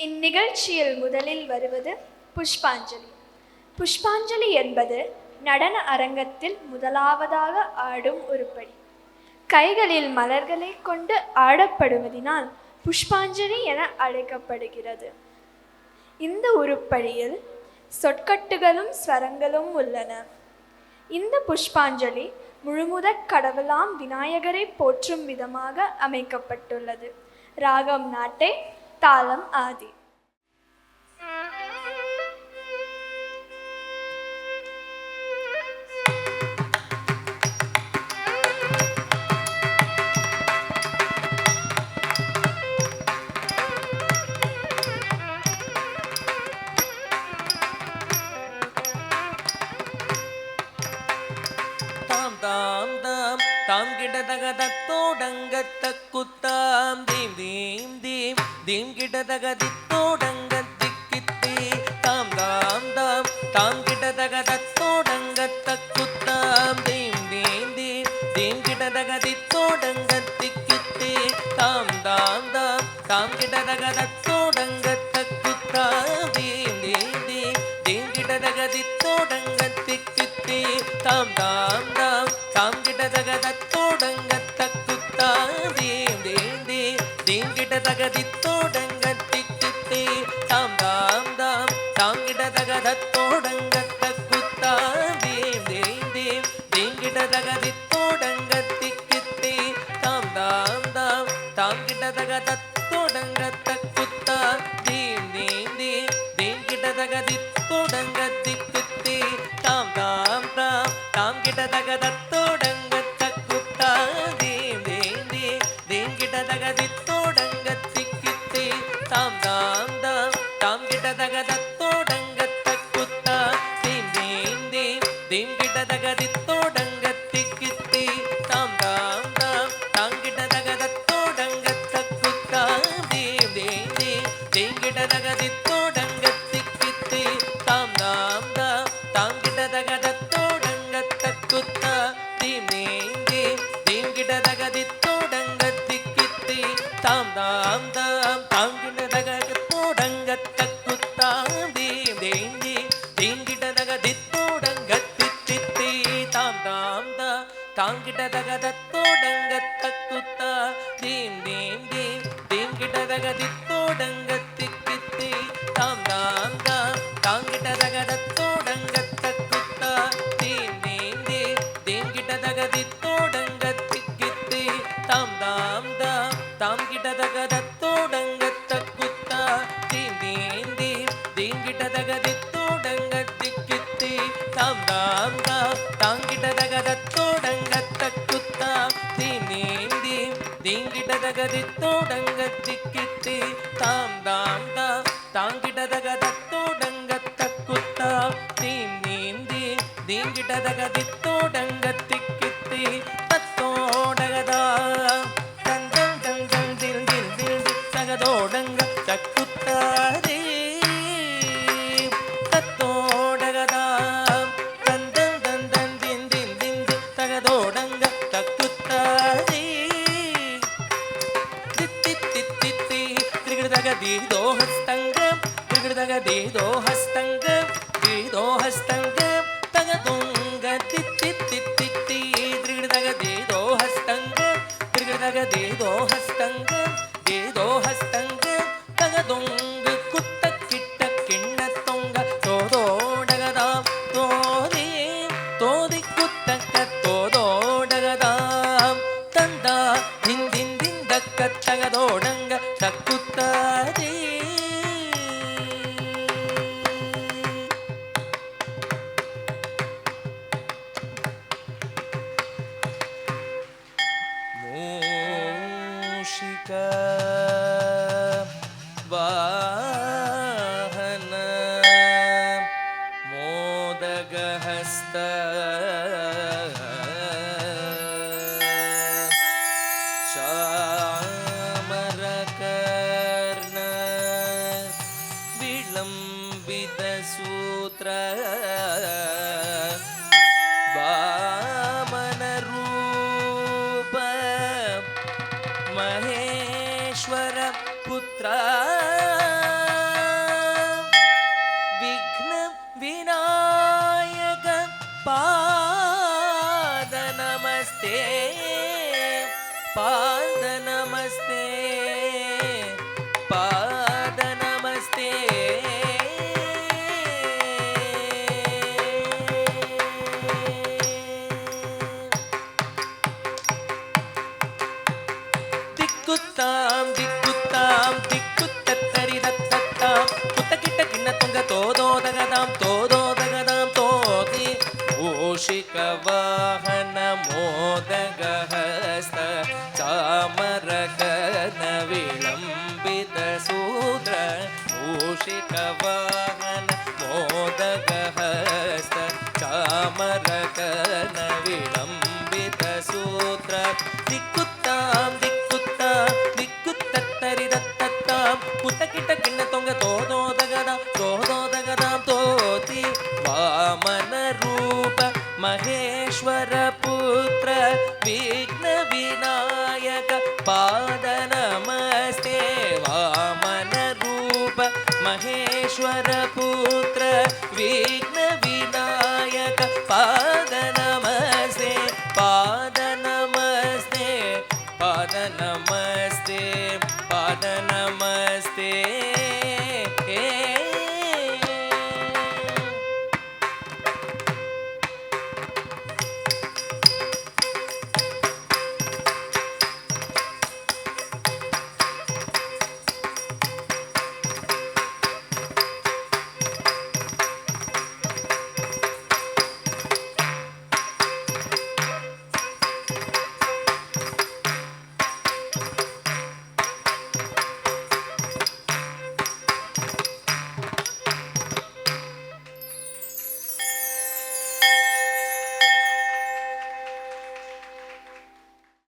இந்நிகழ்ச்சியில் முதலில் வருவது புஷ்பாஞ்சலி. புஷ்பாஞ்சலி என்பது நடன அரங்கத்தில் முதலாவதாக ஆடும் உருப்படி. கைகளில் மலர்களை கொண்டு ஆடப்படுவதினால் புஷ்பாஞ்சலி என அழைக்கப்படுகிறது. இந்த உருப்படியில் சொற்கட்டுகளும் ஸ்வரங்களும் உள்ளன. இந்த புஷ்பாஞ்சலி முழுமுதற் கடவுளாம் விநாயகரை போற்றும் விதமாக அமைக்கப்பட்டுள்ளது. ராகம் நாட்டை, தாளம் ஆதி. தாம் கிடதக தத்தோடங்க தக்குத்தாம் தீம் தீம் தீம் தீம் கிடதக தித்தோடங்க திக்கித்தே தாம் தாம் தாம் தாம் கிடதக தத்தோடங்க தக்குத்தாம் தீம் தீம் தீம் தீம் கிடதக தித்தோடங்க திக்கித்தே தாம் தாம் தாம் தாம் கிடதக தத்தோடங்க தக்குத்தாம் தீம் தீம் தீம் தீம் கிடதக தித்தோடங்க திக்கித்தே தாம் தாம் தாம் தாம் கிடதக தத்தோடங்க தக்குத்தா தீம் தீம் தீம் தீம் கிடதக தித்தோடங்க திக்கித்தே தாம் தாம் தாம் தாம் கிடதக தத்தோடங்க தக்குத்தா தீம் தீம் தீம் தீம் கிடதக தித்தோடங்க திக்கித்தே தாம் தாம் தாம் தாம் கிடதக தத்தோடங்க தக்குத்தா தீம் தீம் தீம் தீம் கிடதக தித்தோடங்க திக்கித்தே தாம் தாம் தாம் தாம் கிடதக தத்தோடங்க தக்குத்தா தீம் தீம் தீம் தீம் கிடதக தித்தோடங்க திக்கித்தே தாம் தாம் தாம் தாம் கிடதக தத்தோடங்க தக்குத்தா தீம் தீம் தீம் தீம் கிடதக தித்தோடங்க திக்கித்தே தாம் தாம் தாம் தாம் கிடதக தத்தோடங்க தக்குத்தா தீம் தீம் தீம் தீம் கிடதக தித்தோடங்க திக்கித்தே தாம் தாம் தாம் தாம் கிடதக தத்தோடங்க தக்குத்தா தீம் தீம் தீம் தீம் கிடதக தித்தோடங்க திக்கித்தே தாம் தாம் தாம் தாம் கிடதக தித்தோடங்க தக்குத்தா தீம் தீம் தீம் தீம் கிடதக தித்தோடங்க திக்கித்தே தாம் தாம் தாம் தாம் கிடதக தத்தோடங்க தக்குத்தா தீம் தீம் தீம் தீம் கிடதக தித்தோடங்க திக்கித்தே தாம் தாம் தாம் தாம் கிடதக தத்தோடங்க தக்குத்தா தீம் தீம் தீம் தீம் கிடதக தித்தோடங்க திக்கித்தே தாம் தாம் தாம் தாம் கிடதக தத்தோடங்க தக்குத்தா தீம் தீம் தீம் தீம் கிடதக தித்தோடங்க திக்கித்தே தாம் தாம் தாம் தாம் கிடதக தத்தோடங்க தக்குத்தா தீம் தீம் தீம் தீம் கிடதக தித்தோடங்க திக்கித்தே தாம் தாம் தாம் தாம் கிடதக தத்தோடங்க தக்குத்தா தீம் தீம் தீம் தீம் கிடதக தித்தோடங்க திக்கித்தே தத்தோடகதா தந்தம் தந்தம் தில் தில் தில் தகதோடங்க தக்குத்தாதே தத்தோடகதா தந்தம் தந்தம் தில் தில் தில் தகதோடங்க தக்குத்தாதே தித்தித்தித்தித்தி திரிகிருதக தீதோஹஸ்தங்கம் திரிகிருதக தீதோஹஸ்தங்கம் தீதோஹஸ்தங்கம் தகதோங்க தித்தித்தித்தித்தி திரிகிருதக தீதோஹஸ்தங்கம் திரிகிருதக தீதோஹஸ்தங்கம் தீதோஹஸ்தங்கம் தகதோங்க குத்த கிட்ட கிண்ணத்தொங்க தோதோடகதாம் தோதி தோதி குத்தக்க தோதோடகதாம் தந்தா திந்தின் திந்தக்க தகதோடங்க தக்குத்தாதே மூஷிகா வாஹன மோதகஹஸ்த சாமரகர்ண விளம்பித சூத்ர வாமன ரூப மகேஸ்வர புத்ரா मूषिकवाहन मोदकहस्त चामरकर्ण विलम्बितसूत्र दिक्कुत्तां दिक्कुत्तत्तरिदत्तत्तां कुतकिटकिण्णतोङ्ग तोदोदगदां तोति वामनरूप महेश्वरपुत्र विघ्नविनायक पादनमस्ते वामनरूप महेश्वरपुत्र